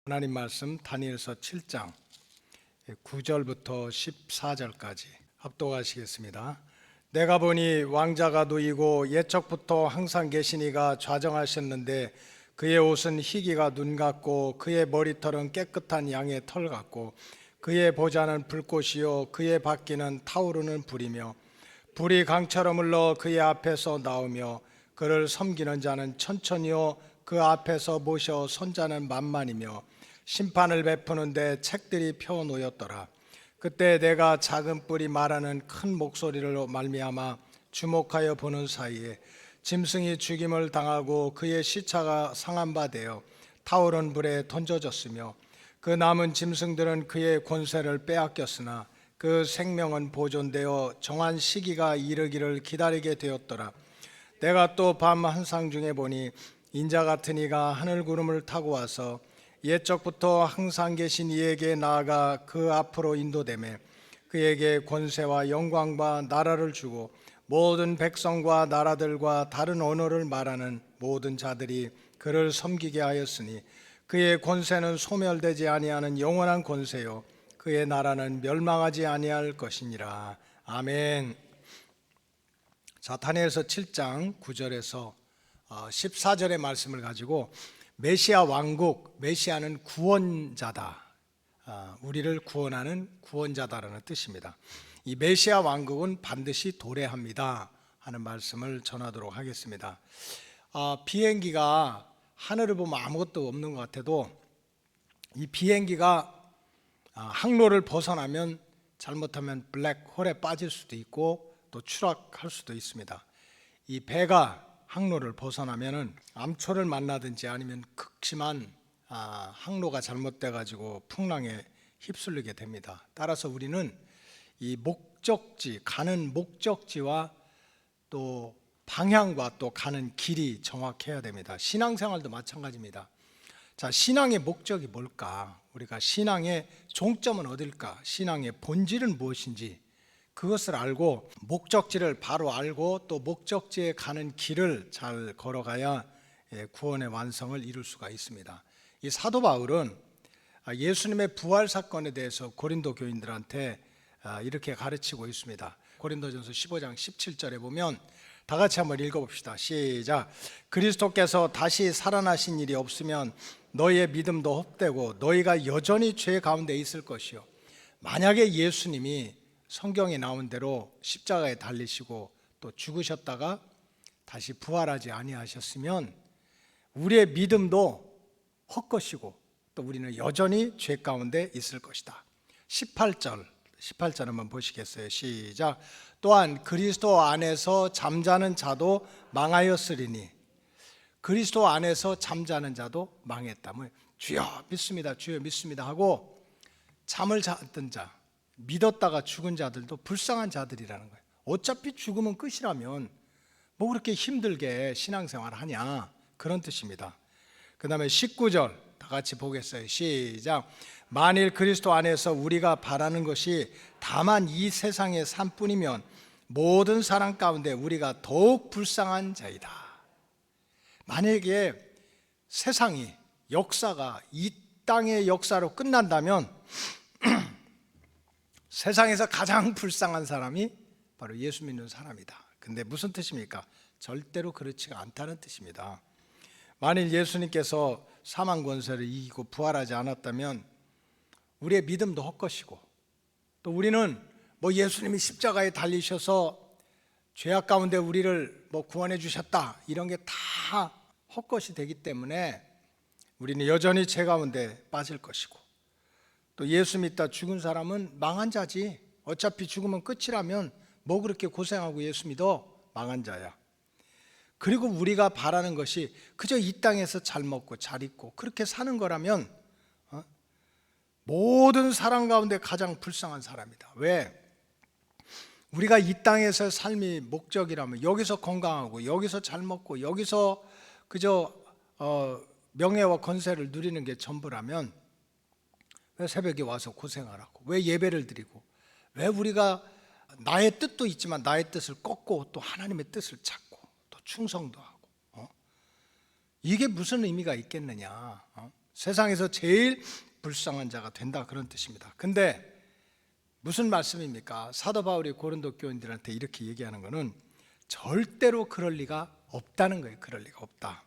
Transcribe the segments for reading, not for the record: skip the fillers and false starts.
하나님 말씀 다니엘서 7장 9절부터 14절까지 합독하시겠습니다. 내가 보니 왕자가 누이고 옛적부터 항상 계시니가 좌정하셨는데 그의 옷은 희기가 눈 같고 그의 머리털은 깨끗한 양의 털 같고 그의 보좌는 불꽃이요 그의 바퀴는 타오르는 불이며 불이 강처럼 흘러 그의 앞에서 나오며 그를 섬기는 자는 천천히요 그 앞에서 모셔 손자는 만만이며 심판을 베푸는데 책들이 펴 놓였더라. 그때 내가 작은 뿔이 말하는 큰 목소리로 말미암아 주목하여 보는 사이에 짐승이 죽임을 당하고 그의 시차가 상한 바 되어 타오른 불에 던져졌으며 그 남은 짐승들은 그의 권세를 빼앗겼으나 그 생명은 보존되어 정한 시기가 이르기를 기다리게 되었더라. 내가 또 밤 한상 중에 보니 인자 같은 이가 하늘 구름을 타고 와서 옛적부터 항상 계신 이에게 나아가 그 앞으로 인도되매 그에게 권세와 영광과 나라를 주고 모든 백성과 나라들과 다른 언어를 말하는 모든 자들이 그를 섬기게 하였으니 그의 권세는 소멸되지 아니하는 영원한 권세요 그의 나라는 멸망하지 아니할 것이니라. 아멘. 자, 다니엘서 7장 9절에서 14절의 말씀을 가지고 메시아 왕국, 메시아는 구원자다, 우리를 구원하는 구원자다라는 뜻입니다. 이 메시아 왕국은 반드시 도래합니다 하는 말씀을 전하도록 하겠습니다. 비행기가 하늘을 보면 아무것도 없는 것 같아도 이 비행기가 항로를 벗어나면 잘못하면 블랙홀에 빠질 수도 있고 또 추락할 수도 있습니다. 이 배가 항로를 벗어나면은 암초를 만나든지 아니면 극심한 항로가 잘못돼 가지고 풍랑에 휩쓸리게 됩니다. 따라서 우리는 이 목적지, 가는 목적지와 또 방향과 또 가는 길이 정확해야 됩니다. 신앙생활도 마찬가지입니다. 자, 신앙의 목적이 뭘까? 우리가 신앙의 종점은 어딜까? 신앙의 본질은 무엇인지 그것을 알고 목적지를 바로 알고 또 목적지에 가는 길을 잘 걸어가야 구원의 완성을 이룰 수가 있습니다. 이 사도 바울은 예수님의 부활 사건에 대해서 고린도 교인들한테 이렇게 가르치고 있습니다. 고린도전서 15장 17절에 보면 다 같이 한번 읽어봅시다. 시작. 그리스도께서 다시 살아나신 일이 없으면 너희의 믿음도 헛되고 너희가 여전히 죄 가운데 있을 것이요 만약에 예수님이 성경에 나온 대로 십자가에 달리시고 또 죽으셨다가 다시 부활하지 아니하셨으면 우리의 믿음도 헛것이고 또 우리는 여전히 죄 가운데 있을 것이다. 18절 한번 보시겠어요? 시작. 또한 그리스도 안에서 잠자는 자도 망하였으리니 그리스도 안에서 잠자는 자도 망했다. 주여 믿습니다, 주여 믿습니다 하고 잠을 잤던 자, 믿었다가 죽은 자들도 불쌍한 자들이라는 거예요. 어차피 죽으면 끝이라면 뭐 그렇게 힘들게 신앙생활 하냐, 그런 뜻입니다. 그 다음에 19절 다 같이 보겠어요. 시작. 만일 그리스도 안에서 우리가 바라는 것이 다만 이 세상의 삶뿐이면 모든 사람 가운데 우리가 더욱 불쌍한 자이다. 만약에 세상이, 역사가 이 땅의 역사로 끝난다면 세상에서 가장 불쌍한 사람이 바로 예수 믿는 사람이다. 근데 무슨 뜻입니까? 절대로 그렇지가 않다는 뜻입니다. 만일 예수님께서 사망 권세를 이기고 부활하지 않았다면 우리의 믿음도 헛것이고 또 우리는 뭐 예수님이 십자가에 달리셔서 죄악 가운데 우리를 뭐 구원해 주셨다 이런 게 다 헛것이 되기 때문에 우리는 여전히 죄 가운데 빠질 것이고 또 예수 믿다 죽은 사람은 망한 자지. 어차피 죽으면 끝이라면 뭐 그렇게 고생하고 예수 믿어? 망한 자야. 그리고 우리가 바라는 것이 그저 이 땅에서 잘 먹고 잘 입고 그렇게 사는 거라면 모든 사람 가운데 가장 불쌍한 사람이다. 왜? 우리가 이 땅에서 삶이 목적이라면 여기서 건강하고 여기서 잘 먹고 여기서 그저 명예와 권세를 누리는 게 전부라면 왜 새벽에 와서 고생을 하고 왜 예배를 드리고 왜 우리가 나의 뜻도 있지만 나의 뜻을 꺾고 또 하나님의 뜻을 찾고 또 충성도 하고 이게 무슨 의미가 있겠느냐. 세상에서 제일 불쌍한 자가 된다, 그런 뜻입니다. 근데 무슨 말씀입니까? 사도 바울이 고린도 교인들한테 이렇게 얘기하는 것은 절대로 그럴 리가 없다는 거예요. 그럴 리가 없다.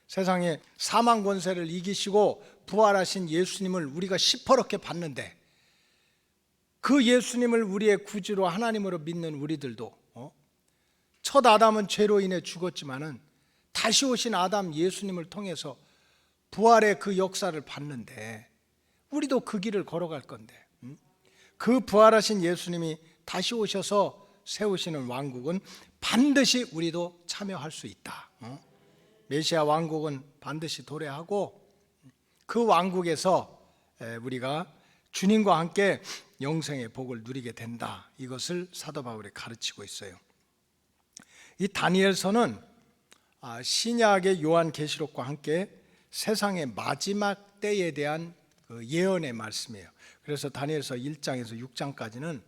세상에 사망 권세를 이기시고 부활하신 예수님을 우리가 시퍼렇게 봤는데, 그 예수님을 우리의 구주로 하나님으로 믿는 우리들도 첫 아담은 죄로 인해 죽었지만은 다시 오신 아담 예수님을 통해서 부활의 그 역사를 봤는데, 우리도 그 길을 걸어갈 건데, 그 부활하신 예수님이 다시 오셔서 세우시는 왕국은 반드시 우리도 참여할 수 있다. 메시아 왕국은 반드시 도래하고, 그 왕국에서 우리가 주님과 함께 영생의 복을 누리게 된다. 이것을 사도 바울이 가르치고 있어요. 이 다니엘서는 신약의 요한계시록과 함께 세상의 마지막 때에 대한 예언의 말씀이에요. 그래서 다니엘서 1장에서 6장까지는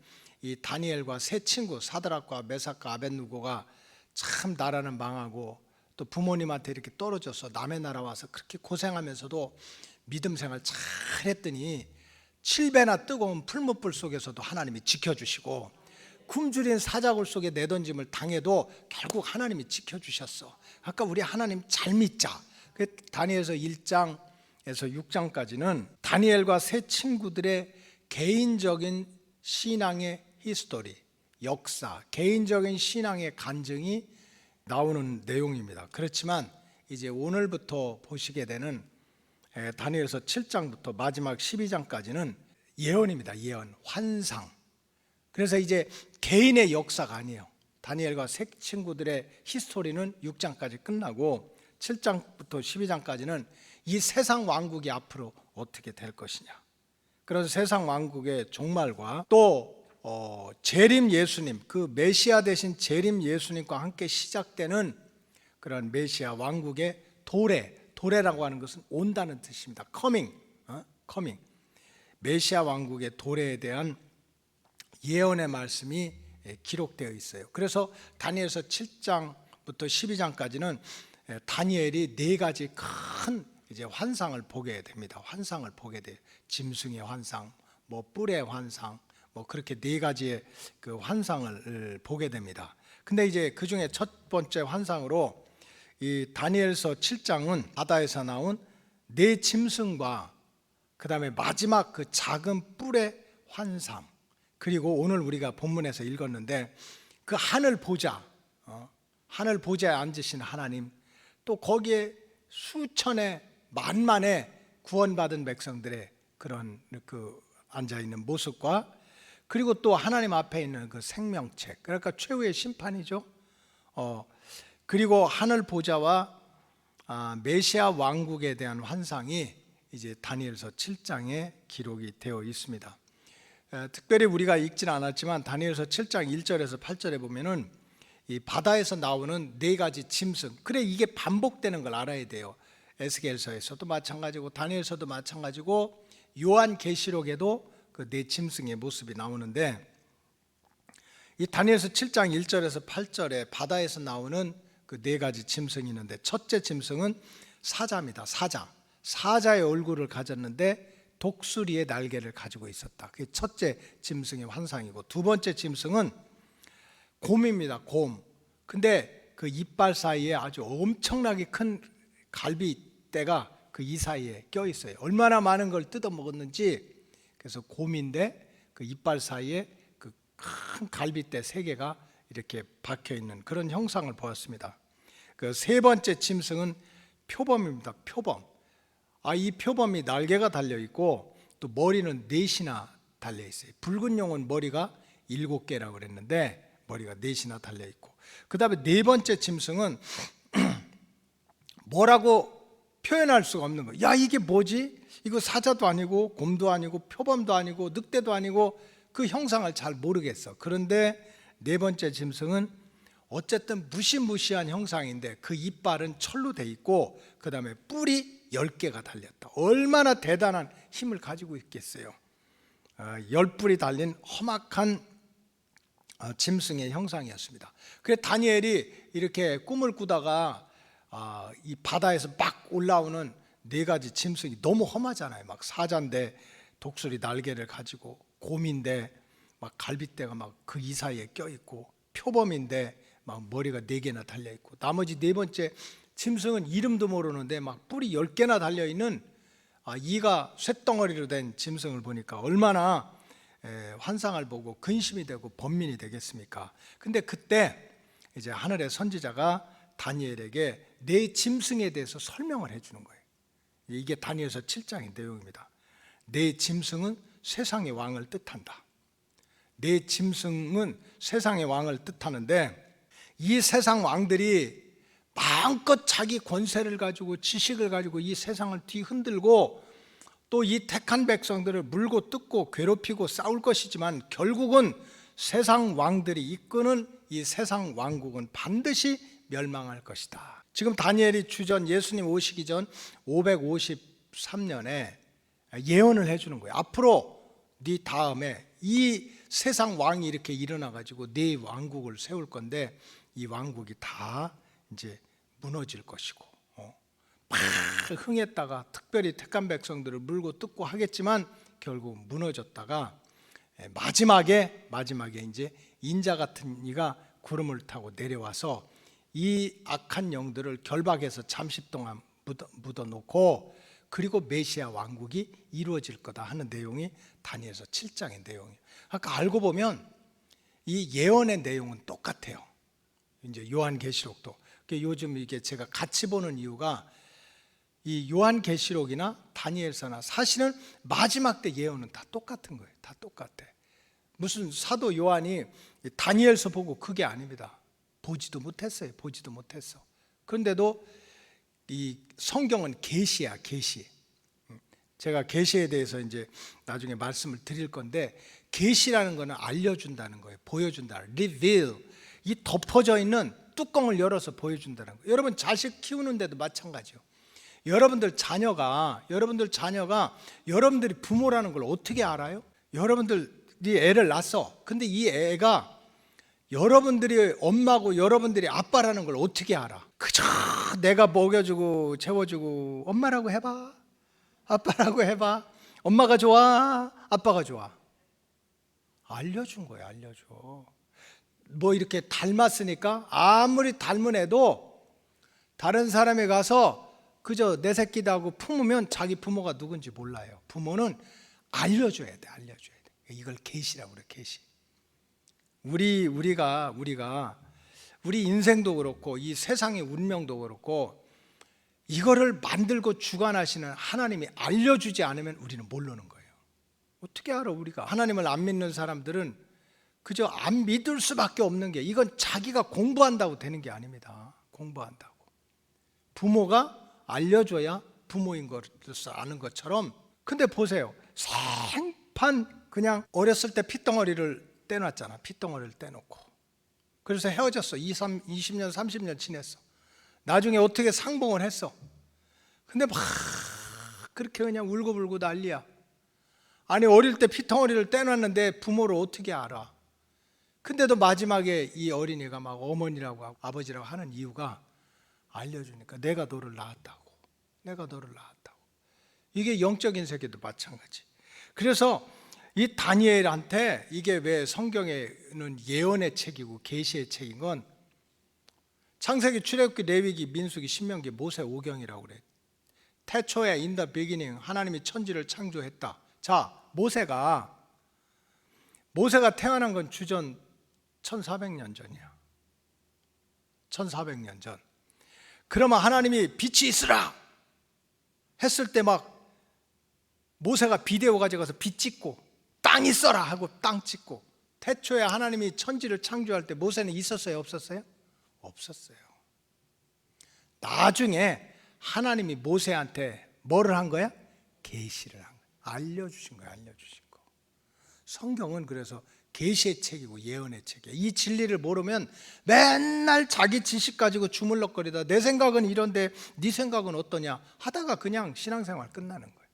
이 다니엘과 세 친구 사드락과 메삭과 아벳느고가 참 나라는 망하고 또 부모님한테 이렇게 떨어져서 남의 나라 와서 그렇게 고생하면서도 믿음 생활 잘 했더니 7배나 뜨거운 풀무불 속에서도 하나님이 지켜주시고, 굶주린 사자굴 속에 내던짐을 당해도 결국 하나님이 지켜주셨어. 아까 우리 하나님 잘 믿자. 다니엘서 1장에서 6장까지는 다니엘과 세 친구들의 개인적인 신앙의 히스토리, 역사, 개인적인 신앙의 간증이 나오는 내용입니다. 그렇지만 이제 오늘부터 보시게 되는 다니엘서 7장부터 마지막 12장까지는 예언입니다. 예언, 환상. 그래서 이제 개인의 역사가 아니에요. 다니엘과 세 친구들의 히스토리는 6장까지 끝나고 7장부터 12장까지는 이 세상 왕국이 앞으로 어떻게 될 것이냐, 그래서 세상 왕국의 종말과 또 재림 예수님, 그 메시아 되신 재림 예수님과 함께 시작되는 그런 메시아 왕국의 도래라고 하는 것은 온다는 뜻입니다. coming. 메시아 왕국의 도래에 대한 예언의 말씀이 기록되어 있어요. 그래서 다니엘서 7장부터 12장까지는 다니엘이 네 가지 큰 이제 환상을 보게 됩니다. 환상을 보게 돼요. 짐승의 환상, 뭐 뿔의 환상, 뭐 그렇게 네 가지의 그 환상을 보게 됩니다. 근데 이제 그 중에 첫 번째 환상으로 이 다니엘서 7장은 바다에서 나온 네 짐승과 그 다음에 마지막 그 작은 뿔의 환상, 그리고 오늘 우리가 본문에서 읽었는데 그 하늘 보좌, 하늘 보좌에 앉으신 하나님, 또 거기에 수천의 만만의 구원받은 백성들의 그런 그 앉아있는 모습과, 그리고 또 하나님 앞에 있는 그 생명책, 그러니까 최후의 심판이죠. 그리고 하늘 보좌와 메시아 왕국에 대한 환상이 이제 다니엘서 7장에 기록이 되어 있습니다. 특별히 우리가 읽지는 않았지만 다니엘서 7장 1절에서 8절에 보면은 이 바다에서 나오는 네 가지 짐승, 그래 이게 반복되는 걸 알아야 돼요. 에스겔서에서도 마찬가지고 다니엘서도 마찬가지고 요한계시록에도 그 네 짐승의 모습이 나오는데, 이 다니엘서 7장 1절에서 8절에 바다에서 나오는 그 네 가지 짐승이 있는데, 첫째 짐승은 사자입니다. 사자의 얼굴을 가졌는데 독수리의 날개를 가지고 있었다. 그게 첫째 짐승의 환상이고, 두 번째 짐승은 곰입니다. 곰. 근데 그 이빨 사이에 아주 엄청나게 큰 갈비대가 그 이 사이에 껴 있어요. 얼마나 많은 걸 뜯어 먹었는지. 그래서 곰인데 그 이빨 사이에 그 큰 갈비대 세 개가 이렇게 박혀 있는 그런 형상을 보았습니다. 그 세 번째 짐승은 표범입니다. 표범. 이 표범이 날개가 달려 있고 또 머리는 넷이나 달려 있어요. 붉은 용은 머리가 7개라고 그랬는데 머리가 넷이나 달려 있고, 그 다음에 네 번째 짐승은 뭐라고 표현할 수가 없는 거예요. 야, 이게 뭐지? 이거 사자도 아니고 곰도 아니고 표범도 아니고 늑대도 아니고 그 형상을 잘 모르겠어. 그런데 네 번째 짐승은 어쨌든 무시무시한 형상인데 그 이빨은 철로 돼 있고 그 다음에 뿔이 10개가 달렸다. 얼마나 대단한 힘을 가지고 있겠어요. 10뿔이 달린 험악한 짐승의 형상이었습니다. 그래서 다니엘이 이렇게 꿈을 꾸다가 이 바다에서 막 올라오는 네 가지 짐승이 너무 험하잖아요. 막 사자인데 독수리 날개를 가지고, 곰인데 막 갈빗대가 막 그 이 사이에 껴있고, 표범인데 막 머리가 4개나 달려있고, 나머지 네 번째 짐승은 이름도 모르는데 막 뿔이 10개나 달려있는 이가 쇳덩어리로 된 짐승을 보니까 얼마나 환상을 보고 근심이 되고 번민이 되겠습니까? 근데 그때 이제 하늘의 선지자가 다니엘에게 네 짐승에 대해서 설명을 해주는 거예요. 이게 다니엘서 7장의 내용입니다. 네 짐승은 세상의 왕을 뜻한다. 네 짐승은 세상의 왕을 뜻하는데, 이 세상 왕들이 마음껏 자기 권세를 가지고 지식을 가지고 이 세상을 뒤흔들고 또 이 택한 백성들을 물고 뜯고 괴롭히고 싸울 것이지만, 결국은 세상 왕들이 이끄는 이 세상 왕국은 반드시 멸망할 것이다. 지금 다니엘이 주전 예수님 오시기 전 553년에 예언을 해주는 거예요. 앞으로 네 다음에 이 세상 왕이 이렇게 일어나 가지고 네 왕국을 세울 건데, 이 왕국이 다 이제 무너질 것이고, 막 흥했다가 특별히 택한 백성들을 물고 뜯고 하겠지만 결국 무너졌다가 마지막에 이제 인자 같은 이가 구름을 타고 내려와서 이 악한 영들을 결박해서 잠시 동안 묻어놓고, 그리고 메시아 왕국이 이루어질 거다 하는 내용이 다니엘서 7장의 내용이에요. 아까 알고 보면 이 예언의 내용은 똑같아요. 이제 요한계시록도. 요즘 이게 제가 같이 보는 이유가, 이 요한계시록이나 다니엘서나 사실은 마지막 때 예언은 다 똑같은 거예요. 다 똑같아. 무슨 사도 요한이 다니엘서 보고 그게 아닙니다. 보지도 못했어요. 보지도 못했어. 그런데도 이 성경은 계시야, 계시. 제가 계시에 대해서 이제 나중에 말씀을 드릴 건데, 계시라는 거는 알려준다는 거예요. 보여준다. reveal. 이 덮어져 있는 뚜껑을 열어서 보여준다는 거예요. 여러분 자식 키우는데도 마찬가지요. 여러분들 자녀가 여러분들이 부모라는 걸 어떻게 알아요? 여러분들이 애를 낳았어. 근데 이 애가 여러분들이 엄마고 여러분들이 아빠라는 걸 어떻게 알아? 그저 내가 먹여주고 재워주고 엄마라고 해봐, 아빠라고 해봐. 엄마가 좋아, 아빠가 좋아. 알려준 거야, 알려줘. 뭐 이렇게 닮았으니까 아무리 닮은 애도 다른 사람에 가서 그저 내 새끼다 하고 품으면 자기 부모가 누군지 몰라요. 부모는 알려줘야 돼, 알려줘야 돼. 이걸 계시라고 그래, 계시. 우리가 우리 인생도 그렇고 이 세상의 운명도 그렇고, 이거를 만들고 주관하시는 하나님이 알려주지 않으면 우리는 모르는 거예요. 어떻게 알아? 우리가 하나님을 안 믿는 사람들은 그저 안 믿을 수밖에 없는 게, 이건 자기가 공부한다고 되는 게 아닙니다. 공부한다고. 부모가 알려줘야 부모인 것을 아는 것처럼. 근데 보세요, 생판 그냥 어렸을 때 핏덩어리를 떼놨잖아. 핏덩어리를 떼놓고 그래서 헤어졌어. 20년 30년 지냈어. 나중에 어떻게 상봉을 했어. 근데 막 그렇게 그냥 울고불고 난리야. 아니 어릴 때 핏덩어리를 떼놨는데 부모를 어떻게 알아. 근데도 마지막에 이 어린이가 막 어머니라고 하고 아버지라고 하는 이유가, 알려주니까. 내가 너를 낳았다고. 이게 영적인 세계도 마찬가지. 그래서 이 다니엘한테 이게 왜 성경에는 예언의 책이고 계시의 책인 건, 창세기, 출애굽기, 레위기, 민수기, 신명기, 모세 오경이라고 그래. 태초에 in the beginning 하나님이 천지를 창조했다. 자, 모세가 태어난 건 주전 1400년 전이야. 1400년 전. 그러면 하나님이 빛이 있으라 했을 때 막 모세가 비데오 가져가서 빛 찍고, 땅이 있어라 하고 땅 찍고. 태초에 하나님이 천지를 창조할 때 모세는 있었어요, 없었어요? 없었어요. 나중에 하나님이 모세한테 뭐를 한 거야? 계시를 한 거야. 알려주신 거야, 알려주신 거. 성경은 그래서 계시의 책이고 예언의 책이야. 이 진리를 모르면 맨날 자기 지식 가지고 주물럭거리다 내 생각은 이런데 네 생각은 어떠냐 하다가 그냥 신앙생활 끝나는 거예요.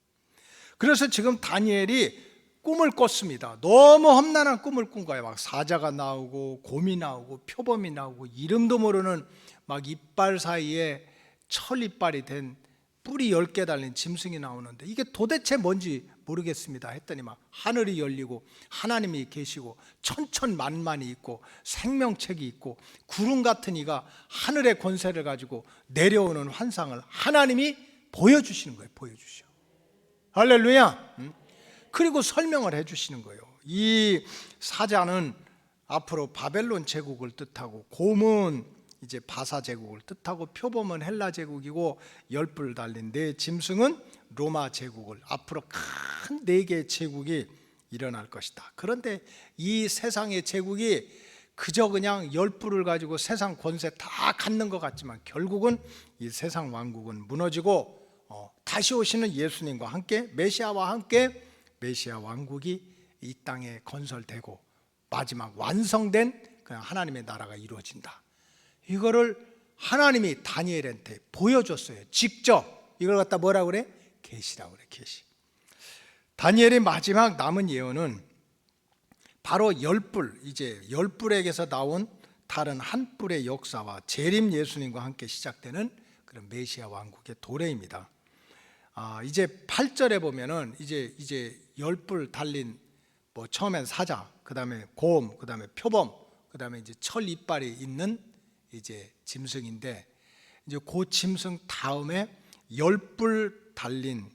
그래서 지금 다니엘이 꿈을 꿨습니다. 너무 험난한 꿈을 꾼 거예요. 막 사자가 나오고 곰이 나오고 표범이 나오고 이름도 모르는 막 이빨 사이에 철 이빨이 된 뿔이 10개 달린 짐승이 나오는데 이게 도대체 뭔지 모르겠습니다 했더니 막 하늘이 열리고 하나님이 계시고 천천만만이 있고 생명책이 있고 구름 같은 이가 하늘의 권세를 가지고 내려오는 환상을 하나님이 보여주시는 거예요. 보여주셔. 할렐루야. 그리고 설명을 해주시는 거예요. 이 사자는 앞으로 바벨론 제국을 뜻하고, 곰은 이제 바사 제국을 뜻하고, 표범은 헬라 제국이고, 10뿔 달린 네 짐승은 로마 제국을, 앞으로 큰 4개의 제국이 일어날 것이다. 그런데 이 세상의 제국이 그저 그냥 10뿔을 가지고 세상 권세 다 갖는 것 같지만 결국은 이 세상 왕국은 무너지고 다시 오시는 예수님과 함께, 메시아와 함께 메시아 왕국이 이 땅에 건설되고 마지막 완성된 그냥 하나님의 나라가 이루어진다. 이거를 하나님이 다니엘한테 보여줬어요. 직접. 이걸 갖다 뭐라고 그래? 계시라고 그래. 계시. 다니엘의 마지막 남은 예언은 바로 10뿔, 이제 10뿔에게서 나온 다른 한 뿔의 역사와 재림 예수님과 함께 시작되는 그런 메시아 왕국의 도래입니다. 이제 8절에 보면은 이제 10뿔 달린, 뭐 처음엔 사자, 그다음에 곰, 그다음에 표범, 그다음에 이제 철 이빨이 있는 이제 짐승인데, 이제 그 짐승 다음에 10뿔 달린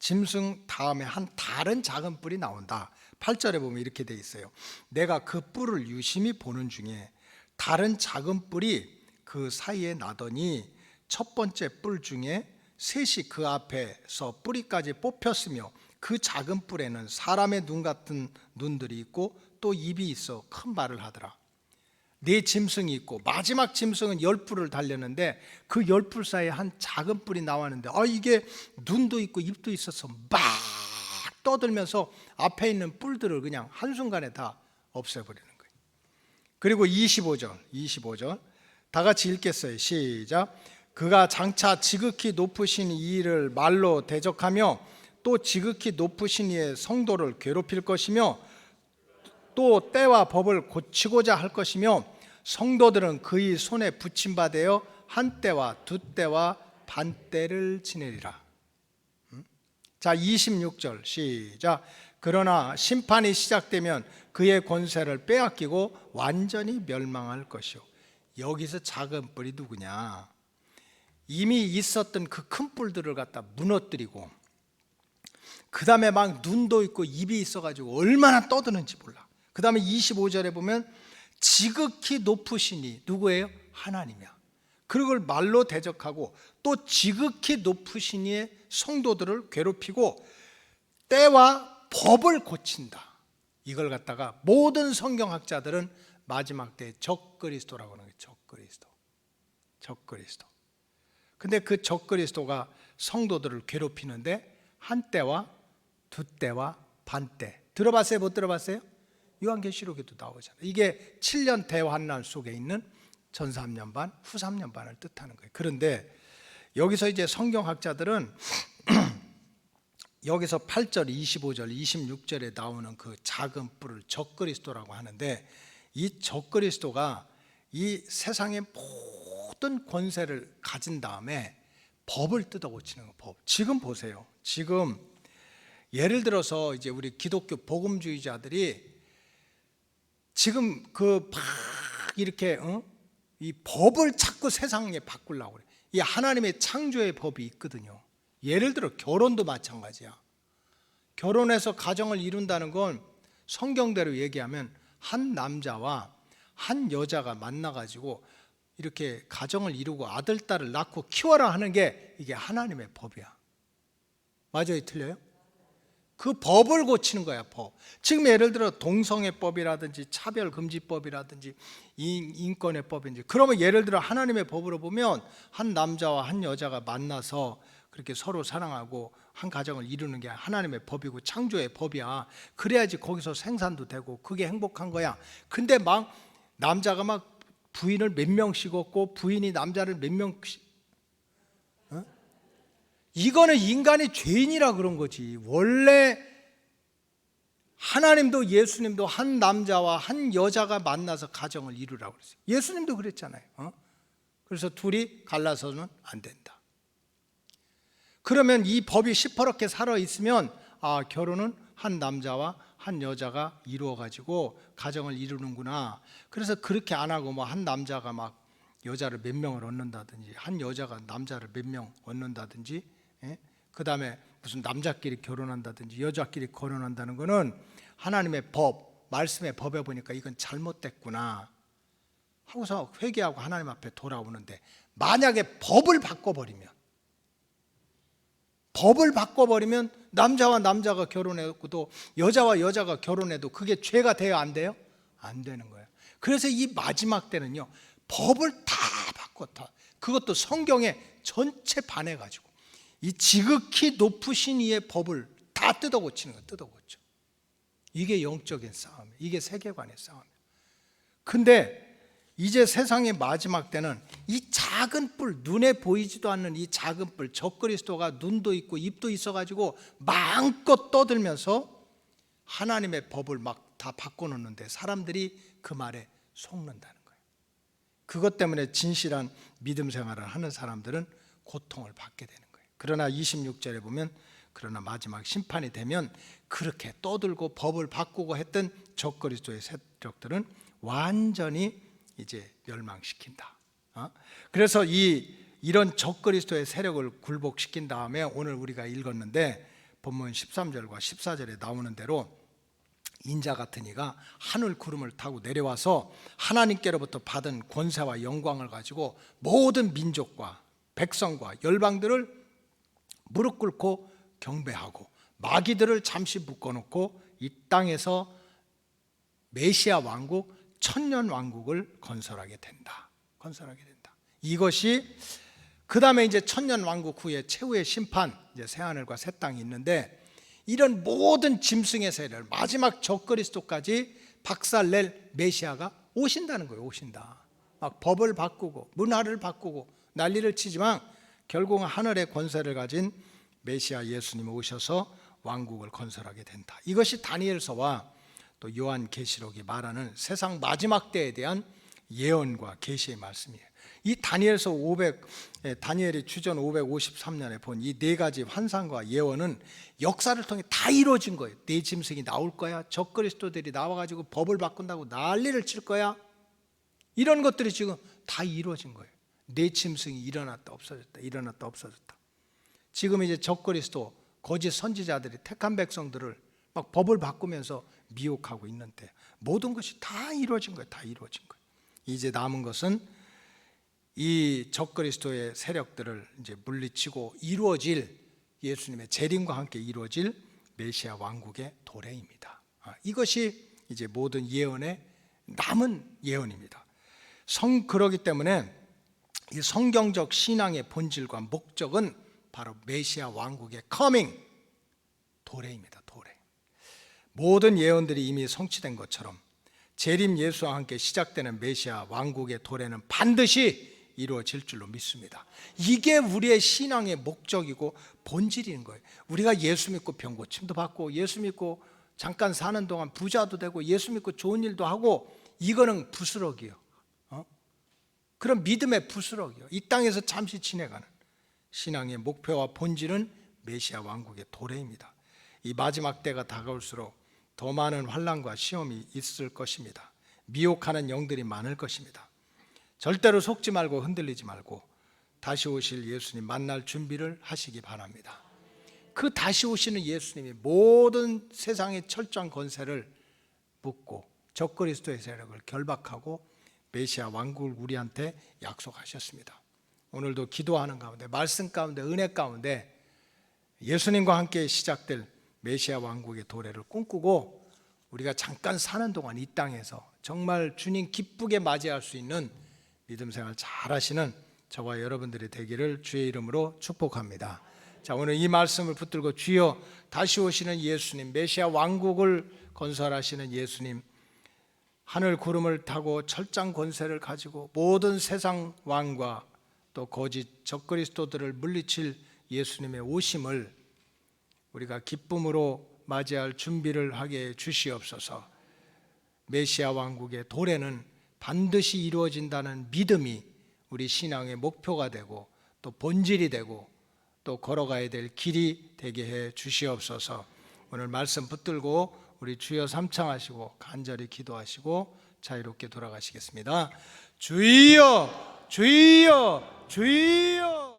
짐승 다음에 한 다른 작은 뿔이 나온다. 8절에 보면 이렇게 돼 있어요. 내가 그 뿔을 유심히 보는 중에 다른 작은 뿔이 그 사이에 나더니 첫 번째 뿔 중에 셋이 그 앞에서 뿌리까지 뽑혔으며 그 작은 뿔에는 사람의 눈 같은 눈들이 있고 또 입이 있어 큰 말을 하더라. 네 짐승이 있고 마지막 짐승은 10뿔을 달렸는데 그 10뿔 사이에 한 작은 뿔이 나왔는데 이게 눈도 있고 입도 있어서 막 떠들면서 앞에 있는 뿔들을 그냥 한순간에 다 없애버리는 거예요. 그리고 25절 다 같이 읽겠어요. 시작. 그가 장차 지극히 높으신 이 일을 말로 대적하며 또 지극히 높으신 이의 성도를 괴롭힐 것이며 또 때와 법을 고치고자 할 것이며 성도들은 그의 손에 붙임받아 한 때와 두 때와 반 때를 지내리라. 자, 26절 시작. 그러나 심판이 시작되면 그의 권세를 빼앗기고 완전히 멸망할 것이요. 여기서 작은 뿔이 누구냐? 이미 있었던 그 큰 뿔들을 갖다 무너뜨리고, 그 다음에 막 눈도 있고 입이 있어가지고 얼마나 떠드는지 몰라. 그 다음에 25절에 보면 지극히 높으시니 누구예요? 하나님이야. 그걸 말로 대적하고 또 지극히 높으시니의 성도들을 괴롭히고 때와 법을 고친다. 이걸 갖다가 모든 성경학자들은 마지막 때 적그리스도라고 하는 거예요. 적그리스도. 근데 그 적그리스도가 성도들을 괴롭히는데 한 때와 두 때와 반 때. 들어봤어요? 못 들어봤어요? 요한계시록에도 나오잖아요. 이게 7년 대환난 속에 있는 전 3년 반, 후 3년 반을 뜻하는 거예요. 그런데 여기서 이제 성경학자들은 여기서 8절, 25절, 26절에 나오는 그 작은 뿔을 적그리스도라고 하는데, 이 적그리스도가 이 세상의 모든 권세를 가진 다음에 법을 뜯어 고치는 거. 법. 지금 보세요. 지금 예를 들어서 이제 우리 기독교 복음주의자들이 지금 그 막 이렇게 이 법을 자꾸 세상에 바꾸려고 그래. 이 하나님의 창조의 법이 있거든요. 예를 들어 결혼도 마찬가지야. 결혼해서 가정을 이룬다는 건 성경대로 얘기하면 한 남자와 한 여자가 만나가지고 이렇게 가정을 이루고 아들, 딸을 낳고 키워라 하는 게 이게 하나님의 법이야. 맞아요? 틀려요? 그 법을 고치는 거야. 법. 지금 예를 들어 동성애법이라든지 차별금지법이라든지 인권의법인지, 그러면 예를 들어 하나님의 법으로 보면 한 남자와 한 여자가 만나서 그렇게 서로 사랑하고 한 가정을 이루는 게 하나님의 법이고 창조의 법이야. 그래야지 거기서 생산도 되고 그게 행복한 거야. 근데 막 남자가 막 부인을 몇 명씩 얻고 부인이 남자를 몇 명씩, 이거는 인간이 죄인이라 그런 거지. 원래 하나님도 예수님도 한 남자와 한 여자가 만나서 가정을 이루라고 그랬어요. 예수님도 그랬잖아요. 그래서 둘이 갈라서는 안 된다. 그러면 이 법이 시퍼렇게 살아 있으면 결혼은 한 남자와 한 여자가 이루어 가지고 가정을 이루는구나. 그래서 그렇게 안 하고 뭐 한 남자가 막 여자를 몇 명을 얻는다든지 한 여자가 남자를 몇 명 얻는다든지, 그다음에 무슨 남자끼리 결혼한다든지 여자끼리 결혼한다는 거는 하나님의 법, 말씀의 법에 보니까 이건 잘못됐구나 하고서 회개하고 하나님 앞에 돌아오는데, 만약에 법을 바꿔버리면 남자와 남자가 결혼해도 여자와 여자가 결혼해도 그게 죄가 돼요, 안 돼요? 안 되는 거예요. 그래서 이 마지막 때는요, 법을 다 바꿨다. 그것도 성경에 전체 반해가지고 이 지극히 높으신 이의 법을 다 뜯어고치는 거예요. 뜯어고쳐. 이게 영적인 싸움이에요. 이게 세계관의 싸움이에요. 근데 이제 세상의 마지막 때는 이 작은 뿔, 눈에 보이지도 않는 이 작은 뿔, 적그리스도가 눈도 있고 입도 있어가지고 마음껏 떠들면서 하나님의 법을 막 다 바꿔놓는데 사람들이 그 말에 속는다는 거예요. 그것 때문에 진실한 믿음 생활을 하는 사람들은 고통을 받게 되는 거예요. 그러나 26절에 보면, 그러나 마지막 심판이 되면 그렇게 떠들고 법을 바꾸고 했던 적그리스도의 세력들은 완전히 이제 멸망시킨다. 그래서 이런 적그리스도의 세력을 굴복시킨 다음에 오늘 우리가 읽었는데 본문 13절과 14절에 나오는 대로 인자 같은 이가 하늘 구름을 타고 내려와서 하나님께로부터 받은 권세와 영광을 가지고 모든 민족과 백성과 열방들을 무릎 꿇고 경배하고 마귀들을 잠시 묶어놓고 이 땅에서 메시아 왕국, 천년 왕국을 건설하게 된다. 이것이 그 다음에 이제 천년 왕국 후에 최후의 심판, 이제 새 하늘과 새 땅이 있는데, 이런 모든 짐승의 세력을 마지막 적그리스도까지 박살낼 메시아가 오신다는 거예요. 오신다. 막 법을 바꾸고 문화를 바꾸고 난리를 치지만 결국은 하늘의 권세를 가진 메시아 예수님이 오셔서 왕국을 건설하게 된다. 이것이 다니엘서와 또 요한계시록이 말하는 세상 마지막 때에 대한 예언과 계시의 말씀이에요. 이 다니엘서 다니엘이 주전 553년에 본 이 네 가지 환상과 예언은 역사를 통해 다 이루어진 거예요. 네 짐승이 나올 거야, 적그리스도들이 나와가지고 법을 바꾼다고 난리를 칠 거야, 이런 것들이 지금 다 이루어진 거예요. 네 짐승이 일어났다 없어졌다, 일어났다 없어졌다. 지금 이제 적그리스도 거짓 선지자들이 택한 백성들을 막 법을 바꾸면서 미혹하고 있는데 모든 것이 다 이루어진 거예요. 다 이루어진 거예요. 이제 남은 것은 이 적그리스도의 세력들을 이제 물리치고 이루어질 예수님의 재림과 함께 이루어질 메시아 왕국의 도래입니다. 이것이 이제 모든 예언의 남은 예언입니다. 그러기 때문에 이 성경적 신앙의 본질과 목적은 바로 메시아 왕국의 커밍, 도래입니다. 도래. 모든 예언들이 이미 성취된 것처럼 재림 예수와 함께 시작되는 메시아 왕국의 도래는 반드시 이루어질 줄로 믿습니다. 이게 우리의 신앙의 목적이고 본질인 거예요. 우리가 예수 믿고 병 고침도 받고 예수 믿고 잠깐 사는 동안 부자도 되고 예수 믿고 좋은 일도 하고, 이거는 부스럭이요. 그런 믿음의 부스럭이요. 이 땅에서 잠시 지내가는 신앙의 목표와 본질은 메시아 왕국의 도래입니다. 이 마지막 때가 다가올수록 더 많은 환난과 시험이 있을 것입니다. 미혹하는 영들이 많을 것입니다. 절대로 속지 말고 흔들리지 말고 다시 오실 예수님 만날 준비를 하시기 바랍니다. 그 다시 오시는 예수님이 모든 세상의 철저한 권세를 묶고 적그리스도의 세력을 결박하고 메시아 왕국을 우리한테 약속하셨습니다. 오늘도 기도하는 가운데, 말씀 가운데, 은혜 가운데 예수님과 함께 시작될 메시아 왕국의 도래를 꿈꾸고 우리가 잠깐 사는 동안 이 땅에서 정말 주님 기쁘게 맞이할 수 있는 믿음 생활 잘 하시는 저와 여러분들이 되기를 주의 이름으로 축복합니다. 자, 오늘 이 말씀을 붙들고 주여, 다시 오시는 예수님, 메시아 왕국을 건설하시는 예수님, 하늘 구름을 타고 철장 권세를 가지고 모든 세상 왕과 또 거짓 적그리스도들을 물리칠 예수님의 오심을 우리가 기쁨으로 맞이할 준비를 하게 주시옵소서. 메시아 왕국의 도래는 반드시 이루어진다는 믿음이 우리 신앙의 목표가 되고 또 본질이 되고 또 걸어가야 될 길이 되게 해 주시옵소서. 오늘 말씀 붙들고 우리 주여 삼창하시고 간절히 기도하시고 자유롭게 돌아가시겠습니다. 주여 주여 주여.